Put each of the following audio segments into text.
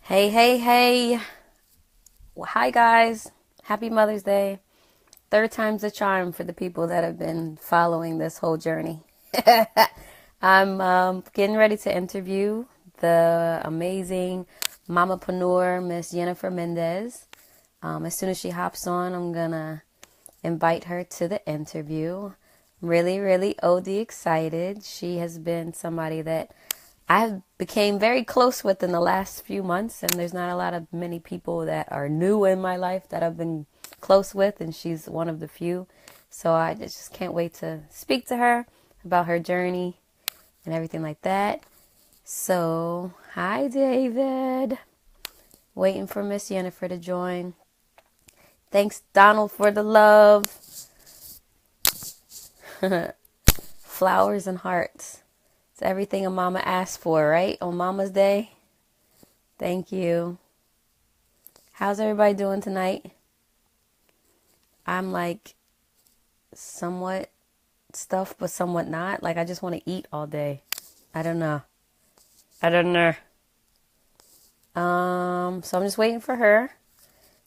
Hey, hey, hey. Well, hi, guys. Happy Mother's Day. Third time's the charm for the people that have been following this whole journey. I'm getting ready to interview the amazing mamapreneur, Miss Yhennifer Mendez. As soon as she hops on, I'm going to invite her to the interview. Really, really OD excited. She has been somebody that I became very close with in the last few months, and there's not a lot of many people that are new in my life that I've been close with, and she's one of the few. So I just can't wait to speak to her about her journey and everything like that. So, hi, David. Waiting for Miss Yhennifer to join. Thanks, Donald, for the love. Flowers and hearts. It's everything a mama asked for, right? On Mama's Day. Thank you. How's everybody doing tonight? I'm like somewhat stuffed, but somewhat not. Like I just want to eat all day. I don't know. I don't know. So I'm just waiting for her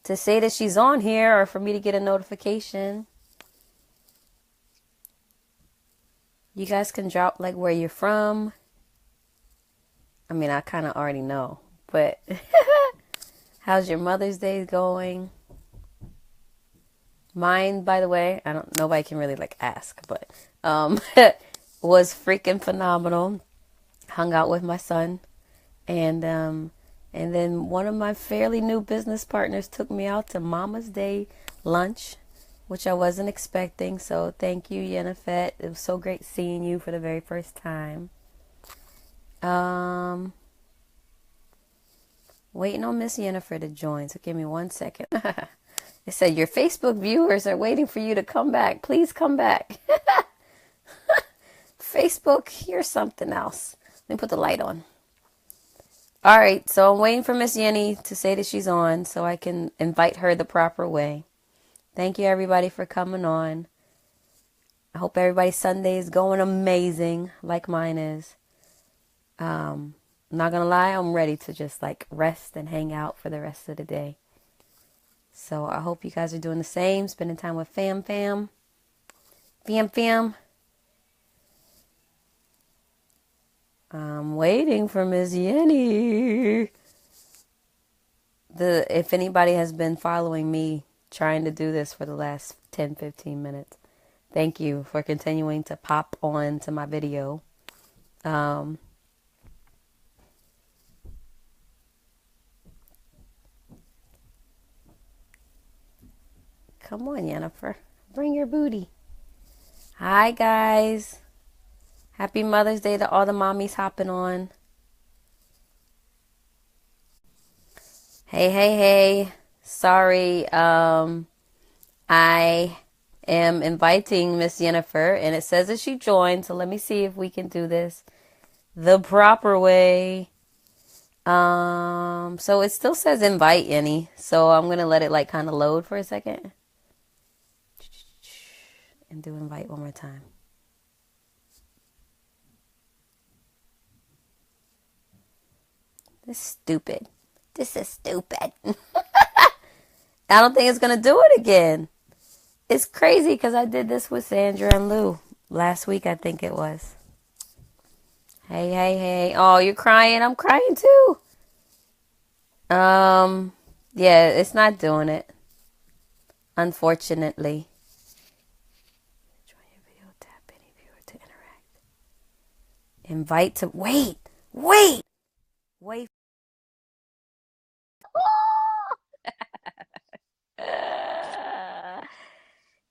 to say that she's on here or for me to get a notification. You guys can drop like where you're from. I mean, I kind of already know, but how's your Mother's Day going? Mine, by the way, nobody can really like ask, but was freaking phenomenal. Hung out with my son, and then one of my fairly new business partners took me out to Mama's Day lunch, which I wasn't expecting. So thank you, Yhennifer. It was so great seeing you for the very first time. Waiting on Miss Yhennifer to join, so give me 1 second. It said your Facebook viewers are waiting for you to come back. Please come back. Facebook, you're something else. Let me put the light on. All right, so I'm waiting for Miss Yenny to say that she's on so I can invite her the proper way. Thank you, everybody, for coming on. I hope everybody's Sunday is going amazing, like mine is. I'm not going to lie, I'm ready to just like rest and hang out for the rest of the day. So I hope you guys are doing the same, spending time with fam. I'm waiting for Miss Yenny. If anybody has been following me trying to do this for the last 10-15 minutes, thank you for continuing to pop on to my video. Come on, Yhennifer. Bring your booty. Hi, guys. Happy Mother's Day to all the mommies hopping on. Hey. Sorry, I am inviting Miss Yhennifer, and it says that she joined, so let me see if we can do this the proper way. So it still says invite any, so I'm gonna let it like kind of load for a second. And do invite one more time. This is stupid. I don't think it's going to do it again. It's crazy because I did this with Sandra and Lou last week, I think it was. Hey. Oh, you're crying? I'm crying too. Yeah, it's not doing it. Unfortunately. Join your video, tap any viewer to interact. Invite to, wait.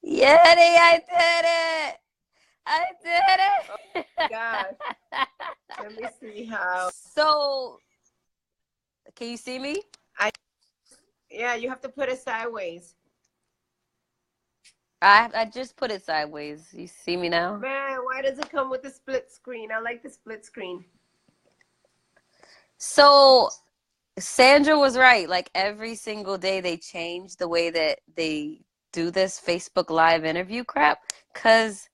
Yeti, I did it. Oh my gosh. Let me see how. So, can you see me? Yeah, you have to put it sideways. I just put it sideways. You see me now? Man, why does it come with the split screen? I like the split screen. So, Sandra was right. Like every single day they change the way that they do this Facebook Live interview crap. Because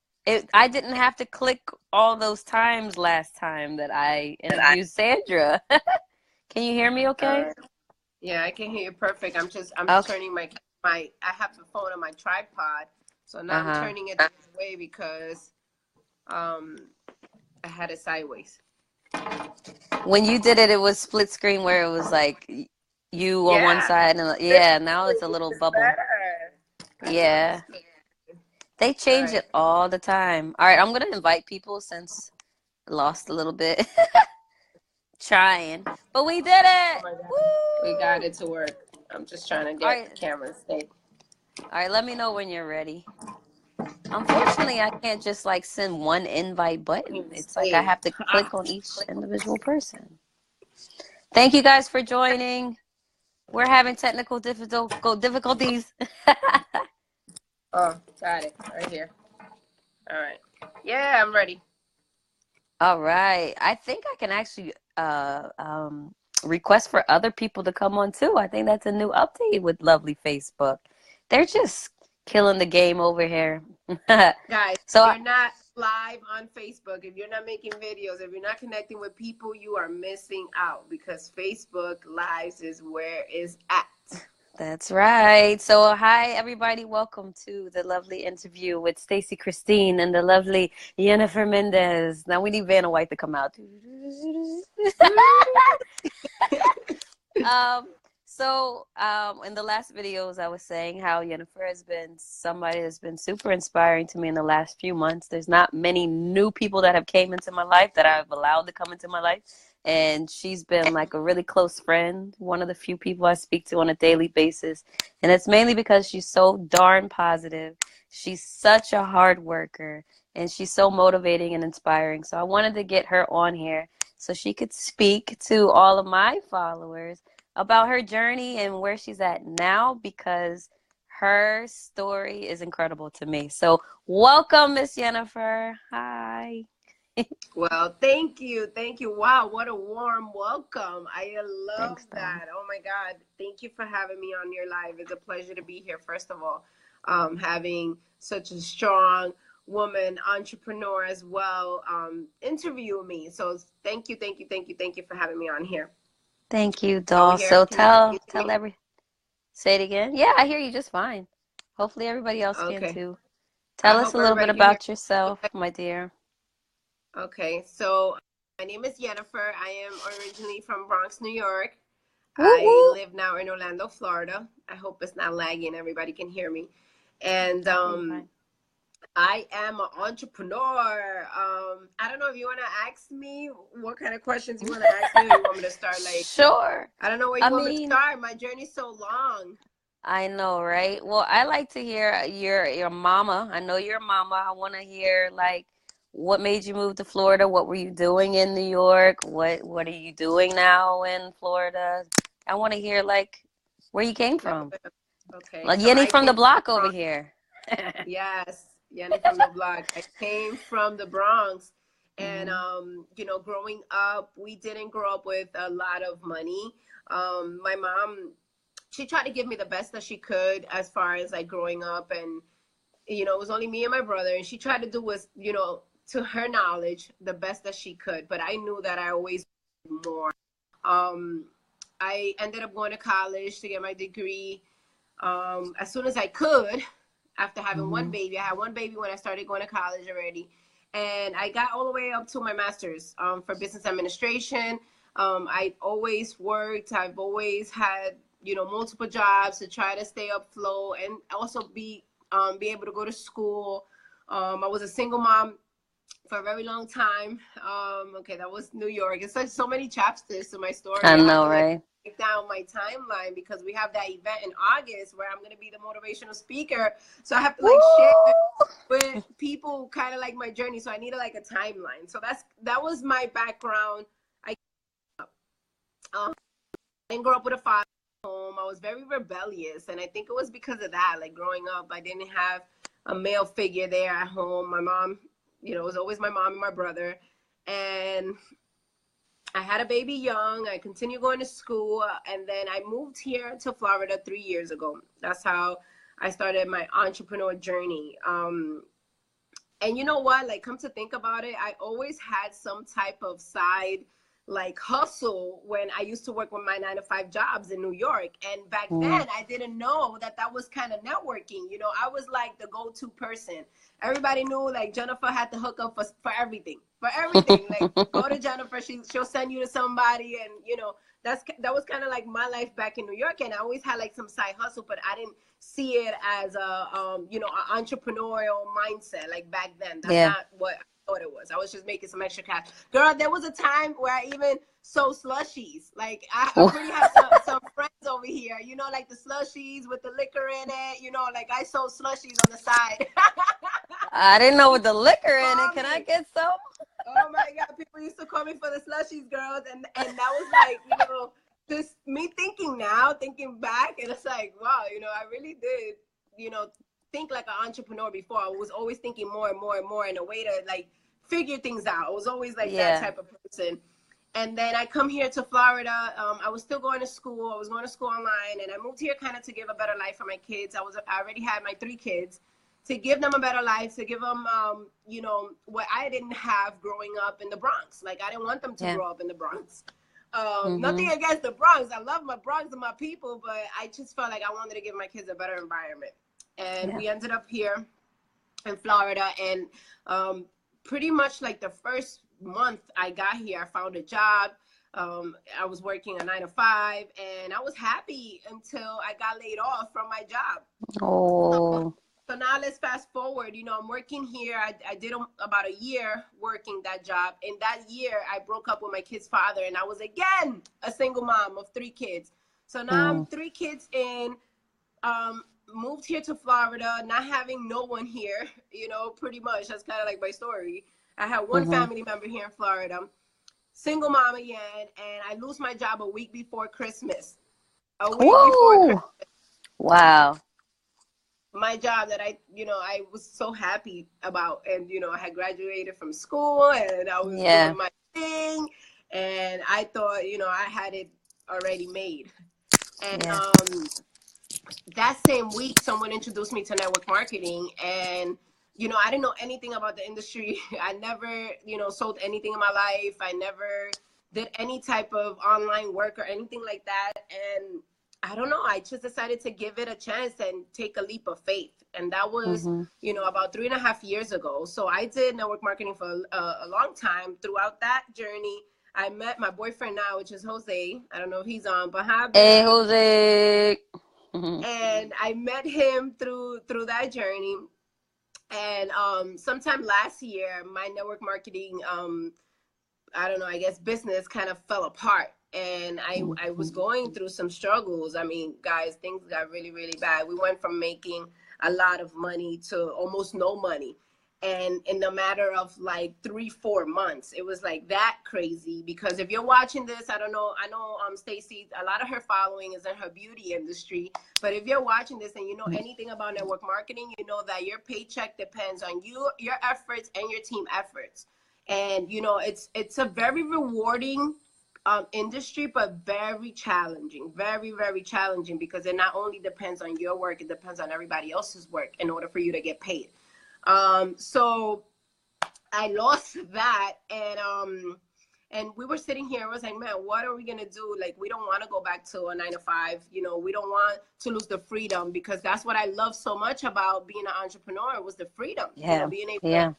I didn't have to click all those times last time that I interviewed Sandra. Can you hear me All okay? right. Yeah, I can hear you perfect. I'm Okay. turning my I have the phone on my tripod, so now I'm Uh-huh. turning it the other way because um I had it sideways. When you did it, it was split screen where it was like you on one Yeah, side and this yeah, now it's a little is bubble. better. I love Yeah. this picture. They All change right. it all the time. All right, I'm gonna invite people since I lost a little bit trying, but we did Oh it. my God, we got Woo! it to work. I'm just trying to All get the right, camera stable. all right. Let me know when you're ready. Unfortunately, I can't just like send one invite button. It's like I Stay. have to click on each individual person. Thank you guys for joining. We're having technical difficulties. Oh, got it right here. All right. Yeah, I'm ready. All right. I think I can actually request for other people to come on too. I think that's a new update with Lovely Facebook. They're just killing the game over here. Guys, So, you're not live on Facebook, if you're not making videos, if you're not connecting with people, you are missing out because Facebook Lives is where it's at. that's right. So, hi everybody. Welcome to the lovely interview with Stacy Christine and the lovely Yhennifer Mendez. Now we need Vanna White to come out. Um, in the last videos, I was saying how Yhennifer has been somebody that's been super inspiring to me in the last few months. There's not many new people that have came into my life that I've allowed to come into my life. And she's been like a really close friend, one of the few people I speak to on a daily basis. And it's mainly because she's so darn positive. She's such a hard worker and she's so motivating and inspiring. So I wanted to get her on here so she could speak to all of my followers about her journey and where she's at now because her story is incredible to me. So welcome, Miss Yhennifer. Hi. Well, thank you. Thank you. Wow, what a warm welcome. I love Thanks, doll. that. Oh my God. Thank you for having me on your live. It's a pleasure to be here, first of all. Having such a strong woman entrepreneur as well interview me. So thank you, thank you, thank you, thank you for having me on here. Thank you, Are we doll. here? So Can you see tell me? say it again. Yeah, I hear you just fine. Hopefully everybody else can Okay. too. I Tell us hope a little bit everybody can hear about yourself, me. my dear. Okay, so my name is Yhennifer. I am originally from Bronx, New York. Woo I woo. live now in Orlando, Florida. I hope it's not lagging. Everybody can hear me. And I hear you fine. I am an entrepreneur. I don't know if you want to ask me what kind of questions you want to ask me, or you want me to start like, Sure. I don't know where I you want me to mean, start. My journey's so long. I know, right? Well, I like to hear your mama. I know you're a mama. I want to hear like what made you move to Florida? What were you doing in New York? What are you doing now in Florida? I want to hear like where you came Yeah. from. Okay, Like so Yenny I from the came block over from, here. yes, Yanni from the block. I came from the Bronx. And, Hmm. growing up, we didn't grow up with a lot of money. My mom, she tried to give me the best that she could as far as like growing up. And, it was only me and my brother. And she tried to do was, to her knowledge, the best that she could. But I knew that I always wanted more. Um, I ended up going to college to get my degree as soon as I could after having one Hmm. baby. I had one baby when I started going to college already. And I got all the way up to my master's for business administration. I always worked. I've always had, multiple jobs to try to stay afloat and also be able to go to school. I was a single mom for a very long time. Okay, that was New York. It's such so many chapters to my I story. I have know, to like right? break down my timeline because we have that event in August where I'm gonna be the motivational speaker. So I have to like share Woo! with people kind of like my journey. So I needed like a timeline. So that was my background. I um, didn't grow up with a father at home. I was very rebellious, and I think it was because of that. Like growing up, I didn't have a male figure there at home. My mom, it was always my mom and my brother, and I had a baby young. I continued going to school, and then I moved here to Florida 3 years ago. That's how I started my entrepreneur journey. And you know what? Like, come to think about it, I always had some type of side, like hustle when I used to work with my 9 to 5 jobs in New York. And back then I didn't know that that was kind of networking. You know, I was like the go-to person. Everybody knew like Yhennifer had to hook up for everything, Like go to Yhennifer, she'll send you to somebody. And, you know, that was kind of like my life back in New York. And I always had like some side hustle, but I didn't see it as a, you know, an entrepreneurial mindset. Like back then, that's not what it was. I was just making some extra cash. Girl, there was a time where I even sold slushies. Like I already have some friends over here, you know, like the slushies with the liquor in it, you know, like I sold slushies on the side. I didn't know with the liquor in it. Can I get some? Oh my God, people used to call me for the slushies, girls. And that was like, you know, just me thinking back, and it's like, wow, you know, I really did, you know, think like an entrepreneur before. I was always thinking more and more and more in a way to like figure things out. I was always like that type of person. And then I come here to Florida. I was still going to school. I was going to school online, and I moved here kind of to give a better life for my kids. I already had my 3 kids, to give them a better life, to give them, you know, what I didn't have growing up in the Bronx. Like I didn't want them to grow up in the Bronx. Nothing against the Bronx. I love my Bronx and my people, but I just felt like I wanted to give my kids a better environment. And we ended up here in Florida, and pretty much like the first month I got here, I found a job. I was working a 9 to 5, and I was happy until I got laid off from my job. Oh. So now let's fast forward. You know, I'm working here. I did about a year working that job. In that year, I broke up with my kid's father, and I was again a single mom of 3 kids. So now I'm 3 kids in, moved here to Florida, not having no one here, you know, pretty much. That's kind of like my story. I had one family member here in Florida, single mom again, and I lose my job a week before Christmas. A week before Christmas. Wow. My job that I was so happy about, and, you know, I had graduated from school, and I was doing my thing, and I thought, you know, I had it already made. And that same week, someone introduced me to network marketing, and, you know, I didn't know anything about the industry. I never, you know, sold anything in my life. I never did any type of online work or anything like that. And I don't know, I just decided to give it a chance and take a leap of faith. And that was, you know, about 3.5 years ago. So I did network marketing for a long time. Throughout that journey, I met my boyfriend now, which is Jose. I don't know if he's on, but hi, hey, Jose. And I met him through that journey. And sometime last year, my network marketing, I don't know, I guess business kind of fell apart. And I was going through some struggles. I mean, guys, things got really, really bad. We went from making a lot of money to almost no money. And in the matter of like 3-4 months, it was like that crazy. Because if you're watching this, I know Stacy, a lot of her following is in her beauty industry. But if you're watching this and you know anything about network marketing, you know that your paycheck depends on your efforts and your team efforts. And, you know, it's a very rewarding industry, but very challenging, very, very challenging, because it not only depends on your work, it depends on everybody else's work in order for you to get paid. So I lost that, and we were sitting here. I was like, man, what are we gonna do? Like, we don't want to go back to a 9 to 5. You know, we don't want to lose the freedom, because that's what I love so much about being an entrepreneur, was the freedom. You know, being able to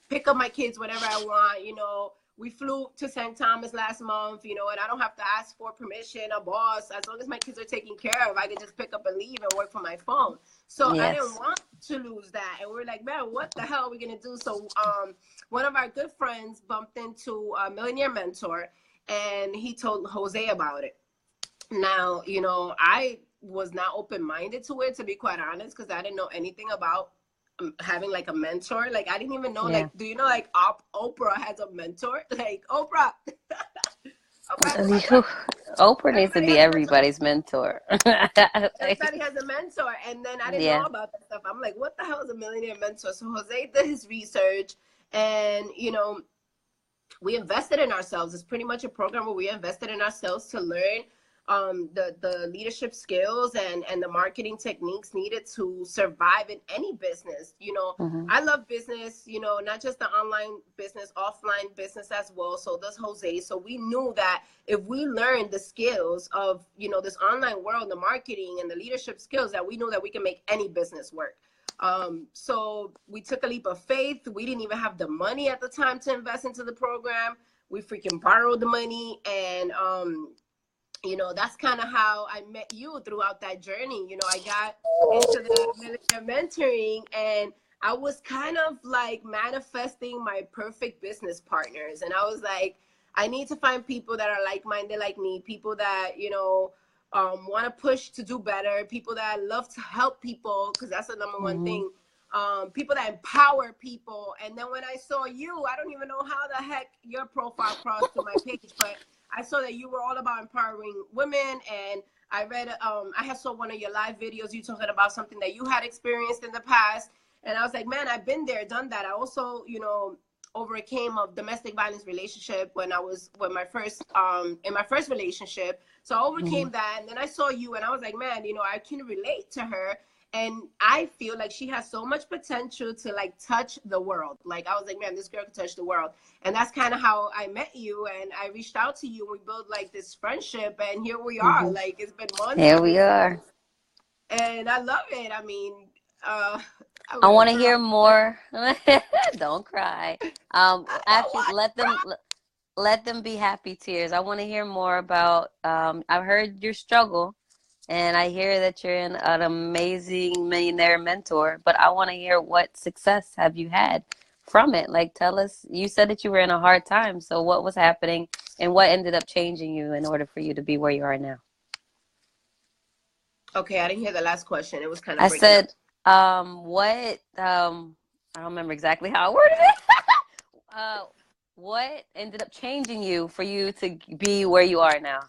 pick up my kids whenever I want. You know, we flew to St. Thomas last month, you know, and I don't have to ask for permission, a boss. As long as my kids are taken care of, I can just pick up and leave and work from my phone. So I didn't want to lose that. And we're like, man, what the hell are we going to do? So one of our good friends bumped into a millionaire mentor, and he told Jose about it. Now, you know, I was not open-minded to it, to be quite honest, because I didn't know anything about having like a mentor. Like, I didn't even know, like, do you know, like Oprah has a mentor? Like, Oprah. Oprah needs to be everybody's mentor. Everybody has a mentor. And then I didn't know about that stuff. I'm like, what the hell is a millionaire mentor? So Jose did his research, and, you know, we invested in ourselves. It's pretty much a program where we invested in ourselves to learn the leadership skills and the marketing techniques needed to survive in any business. You know, Mm-hmm. I love business, you know, not just the online business, offline business as well. So does Jose. So we knew that if we learned the skills of, you know, this online world, the marketing and the leadership skills, that we know that we can make any business work. So we took a leap of faith. We didn't even have the money at the time to invest into the program. We freaking borrowed the money, and you know, that's kind of how I met you throughout that journey. You know, I got into the military mentoring, and I was kind of like manifesting my perfect business partners. And I was like, I need to find people that are like-minded like me, people that, you know, want to push to do better, people that love to help people, because that's the number one Mm-hmm. thing. People that empower people. And then when I saw you, I don't even know how the heck your profile crossed to my page, but I saw that you were all about empowering women. And I read, I saw one of your live videos, you talking about something that you had experienced in the past. And I was like, man, I've been there, done that. I also, you know, overcame a domestic violence relationship when I was in my first relationship. So I overcame that. And then I saw you and I was like, man, you know, I can relate to her. And I feel like she has so much potential to like touch the world. Like I was like, man, this girl can touch the world. And that's kind of how I met you. And I reached out to you and we built like this friendship. And here we are. Mm-hmm. Like it's been months Here ever we are. since. And I love it. I mean, I'm I gonna want to cry. hear more. Don't cry. I know Actually, what. let them be happy tears. I want to hear more about. I've heard your struggle, and I hear that you're an amazing millionaire mentor. But I want to hear what success have you had from it. Like, tell us. You said that you were in a hard time. So, what was happening, and what ended up changing you in order for you to be where you are now? Okay, I didn't hear the last question. It was kind of I breaking up. said, what, I don't remember exactly how I worded it. uh, what ended up changing you for you to be where you are now?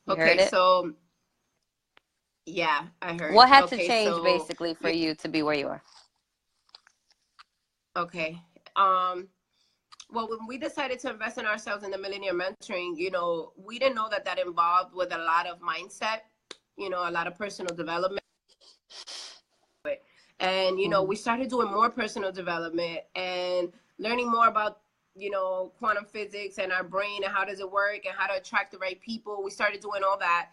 You heard Okay, it? so yeah, I heard. What had to Okay, change so basically for you you to be where you are? okay. Um, well, when we decided to invest in ourselves in the Millennium Mentoring, you know, we didn't know that that involved with a lot of mindset, you know, a lot of personal development. And, you know, Mm-hmm. we started doing more personal development and learning more about, you know, quantum physics and our brain and how does it work and how to attract the right people. We started doing all that.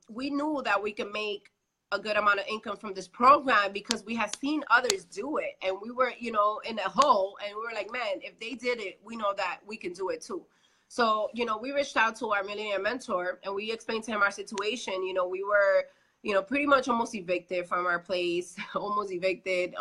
We knew that we could make a good amount of income from this program because we had seen others do it. And we were, you know, in a hole and we were like, man, if they did it, we know that we can do it too. So, you know, we reached out to our millionaire mentor and we explained to him our situation. You know, we were, you know, pretty much almost evicted from our place, almost evicted.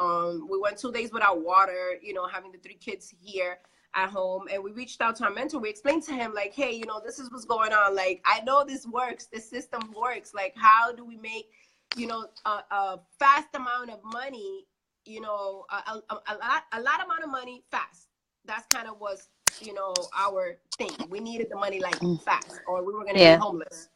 We went 2 days without water, you know, having the 3 kids here at home. And we reached out to our mentor. We explained to him, like, hey, you know, this is what's going on. Like, I know this works. This system works. Like, how do we make, you know, a fast amount of money, you know, a lot amount of money fast. That's kind of was, you know, our thing. We needed the money like fast or we were going to be Yeah. homeless.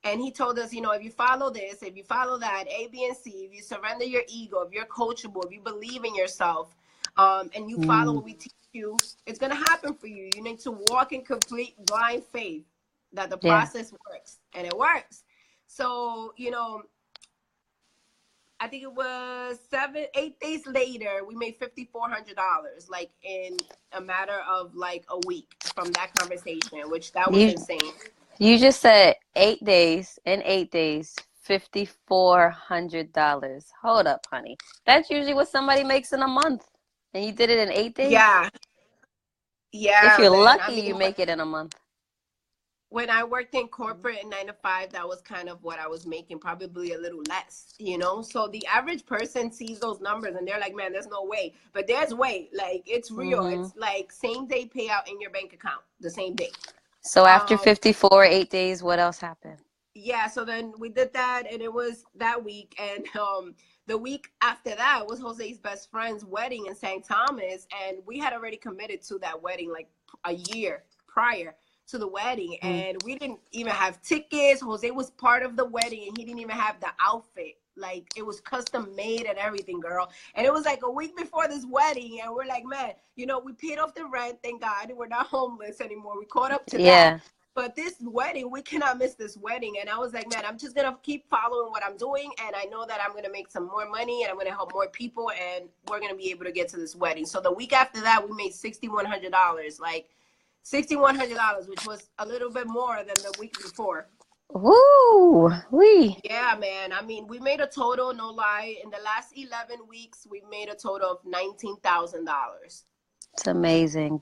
And he told us, you know, if you follow this, if you follow that, A, B, and C, if you surrender your ego, if you're coachable, if you believe in yourself, and you follow Mm. what we teach you, it's going to happen for you. You need to walk in complete blind faith that the Yeah. process works, and it works. So, you know, I think it was 8 days later, we made $5,400, like in a matter of like a week from that conversation, which that was You insane. you just said 8 days. In 8 days, $5,400. Hold up, honey. That's usually what somebody makes in a month. And you did it in 8 days? Yeah, If yeah, you're man. I lucky, mean, you make it in a month. when I worked in corporate in 9 to 5, that was kind of what I was making, probably a little less, you know? So the average person sees those numbers and they're like, man, there's no way. But there's way. Like, it's real. Hmm. It's like same day payout in your bank account, the same day. So after Um, 54, 8 days, what else happened? yeah, so then we did that and it was that week. And the week after that was Jose's best friend's wedding in St. Thomas. And we had already committed to that wedding like a year prior. to the wedding, and we didn't even have tickets. Jose was part of the wedding, and he didn't even have the outfit. Like, it was custom made and everything, girl. And it was like a week before this wedding, and we're like, man, you know, we paid off the rent, thank God. We're not homeless anymore. We caught up to that. But this wedding, we cannot miss this wedding. And I was like, man, I'm just going to keep following what I'm doing. And I know that I'm going to make some more money, and I'm going to help more people, and we're going to be able to get to this wedding. So the week after that, we made $6,100, like $6,100, which was a little bit more than the week before. Woo! Wee. Yeah, man. I mean, we made a total, no lie, in the last 11 weeks, we made a total of $19,000. It's amazing.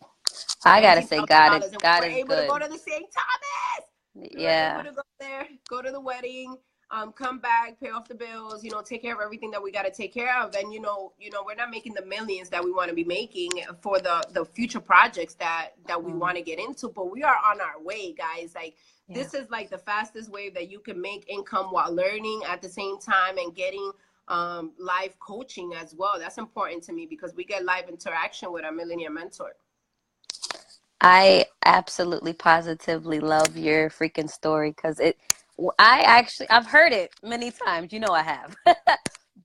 I gotta say, God is we're able good. to go to the St. Thomas. Yeah. We're able to go there, go to the wedding, come back, pay off the bills, you know, take care of everything that we got to take care of. And, you know, we're not making the millions that we want to be making for the future projects that we want to get into, but we are on our way, guys. Like, this is like the fastest way that you can make income while learning at the same time and getting live coaching as well. That's important to me because we get live interaction with our Millionaire Mentor. I absolutely positively love your freaking story, because I've heard it many times. You know I have.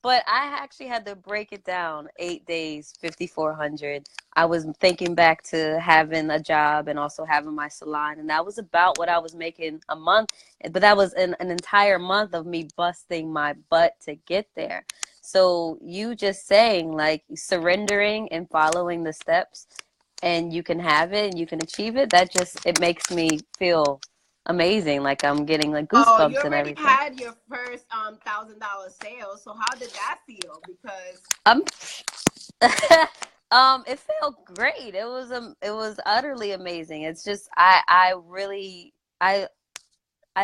But I actually had to break it down. 8 days, 5,400. I was thinking back to having a job and also having my salon, and that was about what I was making a month. But that was an entire month of me busting my butt to get there. So you just saying, like, surrendering and following the steps, and you can have it and you can achieve it, it makes me feel amazing. Like I'm getting like goosebumps and everything. You already had your first $1,000 sale, so how did that feel? Because it felt great. It was utterly amazing. It's just I really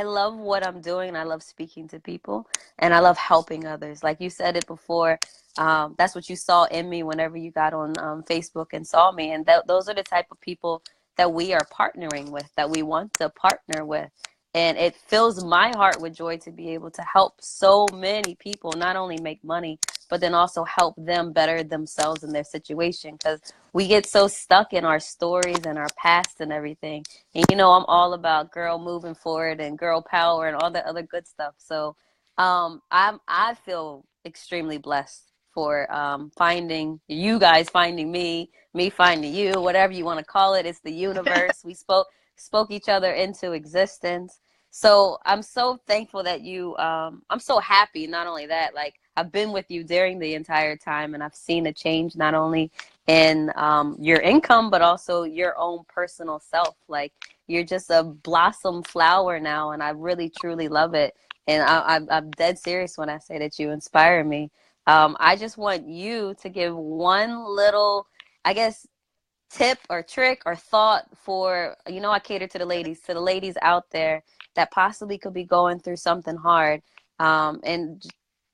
love what I'm doing, and I love speaking to people, and I love helping others. Like you said it before, that's what you saw in me whenever you got on Facebook and saw me. And those are the type of people that we are partnering with, that we want to partner with. And it fills my heart with joy to be able to help so many people not only make money, but then also help them better themselves in their situation. Because we get so stuck in our stories and our past and everything. And, you know, I'm all about girl moving forward and girl power and all that other good stuff. So I feel extremely blessed for finding you guys, finding me finding you, whatever you want to call it. It's the universe. We spoke each other into existence. So I'm so thankful that you, I'm so happy. Not only that, like I've been with you during the entire time, and I've seen a change not only in your income, but also your own personal self. Like you're just a blossom flower now, and I really, truly love it. And I'm dead serious when I say that you inspire me. I just want you to give one little, I guess, tip or trick or thought for, you know, I cater to the ladies out there that possibly could be going through something hard, and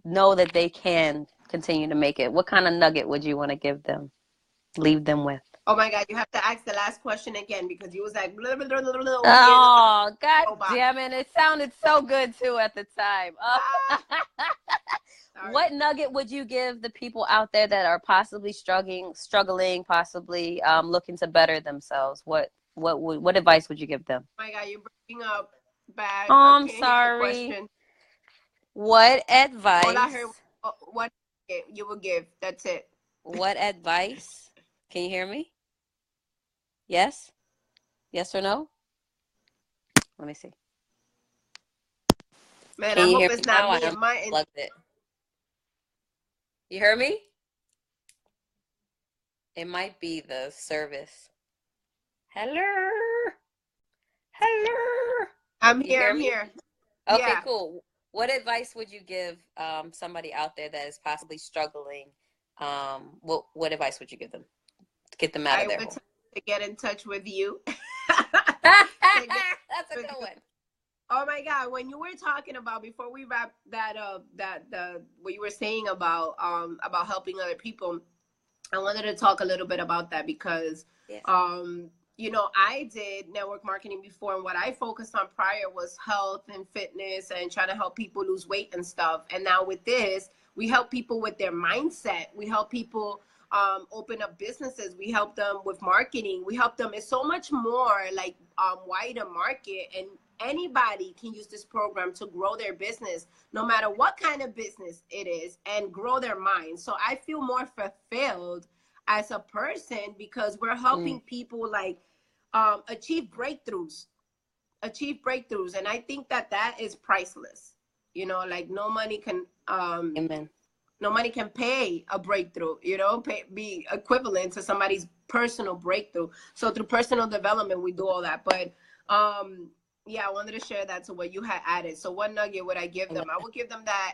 know that they can continue to make it. What kind of nugget would you want to leave them with? Oh my God, you have to ask the last question again, because you was like, blah, blah, blah, blah, blah, oh, God damn it. It sounded so good too at the time. What nugget would you give the people out there that are possibly struggling, possibly looking to better themselves? What advice would you give them? Oh my God, you're breaking up bad. Oh, I'm sorry. What advice? All I heard, what you would give. That's it. What advice? Can you hear me? Yes? Yes or no? Let me see. Man, I hope it's not me and my plugged it. You heard me? It might be the service. Hello? Hello? I'm here. Okay, yeah. Cool. What advice would you give somebody out there that is possibly struggling? What advice would you give them to get them out of their hole? To get in touch with you. That's a good one. Oh my God, when you were talking about, before we wrap that up, what you were saying about helping other people, I wanted to talk a little bit about that because you know, I did network marketing before, and what I focused on prior was health and fitness and trying to help people lose weight and stuff. And now with this, we help people with their mindset. We help people open up businesses. We help them with marketing. We help them. It's so much more like wider market, and anybody can use this program to grow their business, no matter what kind of business it is, and grow their mind. So I feel more fulfilled as a person because we're helping people like achieve breakthroughs, and I think that that is priceless. You know, like no money can Amen. no money can pay a breakthrough, be equivalent to somebody's personal breakthrough. So through personal development, we do all that. But yeah, I wanted to share that to what you had added. So what nugget would I give them? I would give them that,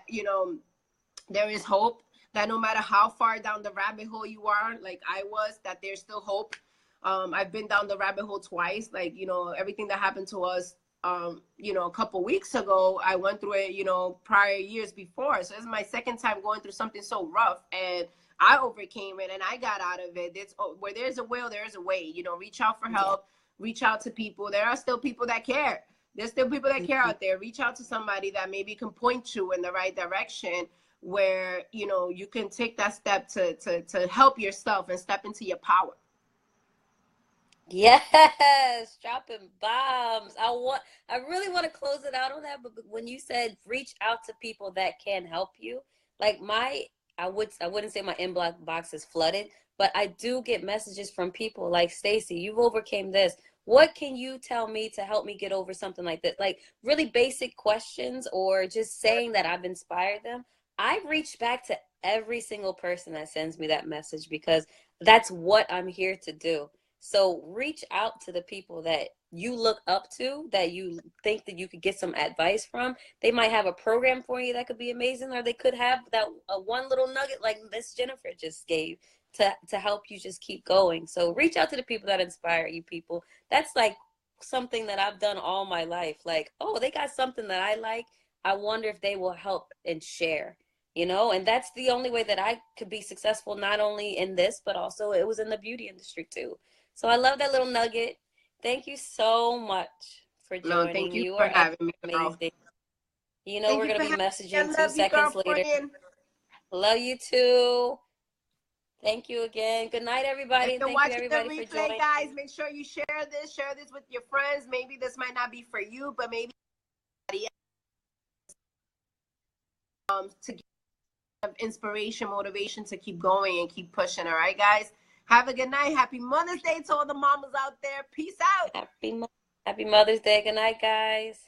there is hope, that no matter how far down the rabbit hole you are, like I was, that there's still hope. I've been down the rabbit hole twice, like, everything that happened to us, a couple weeks ago, I went through it, prior years before. So it's my second time going through something so rough, and I overcame it and I got out of it. It's where there's a will, there's a way, reach out for help, reach out to people. There are still people that care. There's still people that care out there. Reach out to somebody that maybe can point you in the right direction, where, you can take that step to help yourself and step into your power. Yes, dropping bombs. I really want to close it out on that, but when you said reach out to people that can help you, like I wouldn't say my inbox box is flooded, but I do get messages from people like, Stacy, you've overcame this. What can you tell me to help me get over something like this? Like really basic questions, or just saying that I've inspired them. I reach back to every single person that sends me that message, because that's what I'm here to do. So reach out to the people that you look up to, that you think that you could get some advice from. They might have a program for you that could be amazing, or they could have that one little nugget like Miss Yhennifer just gave to help you just keep going. So reach out to the people that inspire you, people. That's like something that I've done all my life. Like, oh, they got something that I like. I wonder if they will help and share. And that's the only way that I could be successful, not only in this, but also it was in the beauty industry too. So I love that little nugget. Thank you so much for No, thank joining. you You for are having me, girl. amazing. Thank We're you going for to be having me. I messaging two love you, seconds later. girlfriend. Love you too. Thank you again. Good night, If everybody. And you're thank you, watching the everybody, for replay, joining. guys, make sure you share this with your friends. Maybe this might not be for you, but maybe to give inspiration, motivation to keep going and keep pushing. All right, guys. Have a good night. Happy Mother's Day to all the mamas out there. Peace out. Happy Mother's Day. Good night, guys.